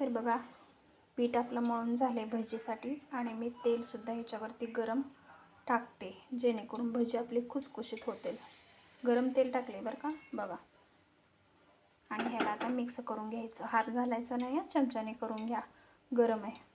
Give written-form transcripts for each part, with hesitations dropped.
तर बघा, पीठ आपलं मळून झाले भजीसाठी आणि मी तेलसुद्धा ह्याच्यावरती गरम टाकते, जेणेकरून भजी आपली खुसखुशीत होतील. गरम तेल टाकले बरं का, बघा. आणि ह्याला आता मिक्स करून घ्यायचं. हात घालायचा नाही, चमच्याने करून घ्या, गरम आहे.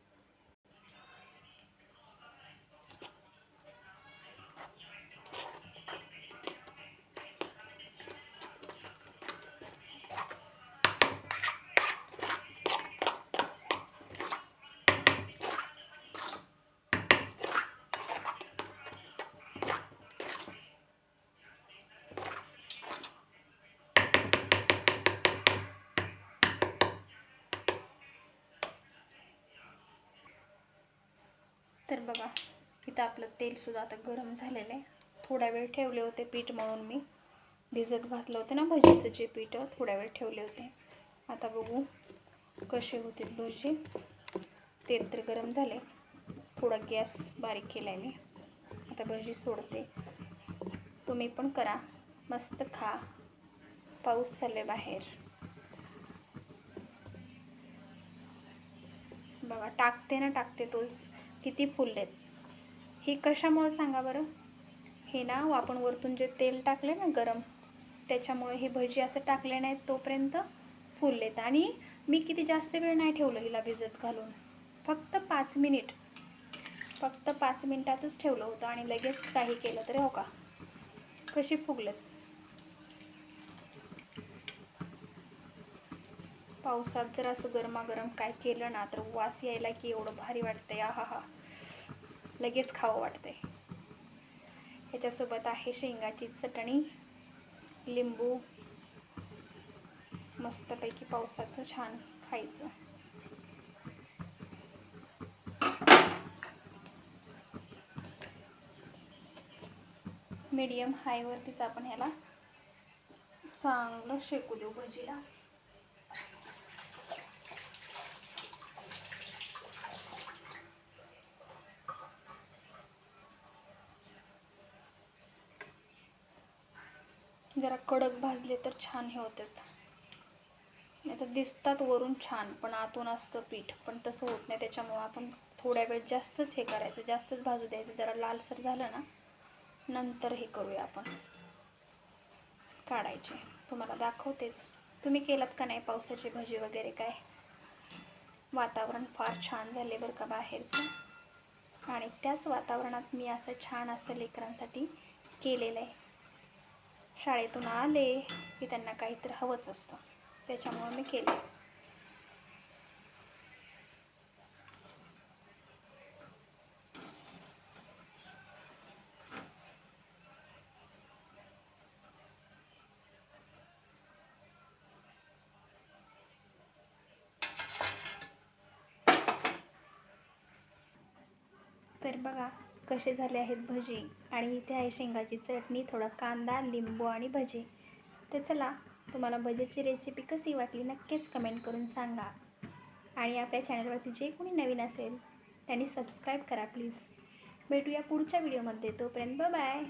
तर बघा, इथं आपलं तेलसुद्धा आता गरम झालेलं आहे. थोडा वेळ ठेवले होते पीठ मळून, मी भिजत घातलं होतं ना भजीचं जे पीठ, थोड्या वेळ ठेवले होते. आता बघू कसे होतील भजी. तेल तर गरम झाले, थोडा गॅस बारीक केला आहे मी. आता भजी सोडते. तुम्ही पण करा, मस्त खा. पाऊस चालले बाहेर. बघा, टाकते तोच किती फुललेत. हे कशामुळे सांगा बरं? हे ना, आपण वरतून जे तेल टाकले ना गरम, त्याच्यामुळे हे भजी असं टाकले नाहीत तोपर्यंत फुललेत. आणि मी किती जास्त वेळ नाही ठेवलं हिला भिजत घालून, फक्त 5 मिनिट, फक्त 5 मिनिटातच ठेवलं होतं आणि लगेच काही केलं. तरी हो का, कशी फुगलेत. पावसात जर असं गरमागरम काय केलं ना, तर वास यायला की एवढं भारी वाटतंय. आहा, लगेच खावं वाटतंय. ह्याच्यासोबत आहे शेंगाची चटणी, लिंबू, मस्तपैकी पावसाचं छान खायचं. मीडियम हायवरतीच आपण ह्याला चांगलं शेकू देऊ भजीला. जरा कडक भाजले तर छान हे होतात. नाही तर दिसतात वरून छान, पण आतून असतं पीठ. पण तसं होत नाही, त्याच्यामुळं आपण थोड्या वेळ जास्तच हे करायचं, जास्तच भाजू द्यायचं. जरा लालसर झालं ना, नंतर हे करूया आपण, काढायचे. तुम्हाला दाखवतेच. तुम्ही केलात का नाही पावसाची भजी वगैरे काय? वातावरण फार छान झाले बरं का बाहेरचं. आणि त्याच वातावरणात मी असं छान असं लेकरांसाठी केलेलं आहे. शाळेतून आले की त्यांना काहीतरी हवंच असतं, त्याच्यामुळे मी केलं. तर बघा कसे झाले आहेत भजी. आणि इथे आहे शेंगाची चटणी, थोडा कांदा, लिंबू आणि भजी. तर चला, तुम्हाला भजीची रेसिपी कशी वाटली नक्कीच कमेंट करून सांगा. आणि आपल्या चॅनलवरती जे कोणी नवीन असेल त्यांनी सबस्क्राईब करा प्लीज. भेटूया पुढच्या व्हिडिओमध्ये. तोपर्यंत बाय बाय.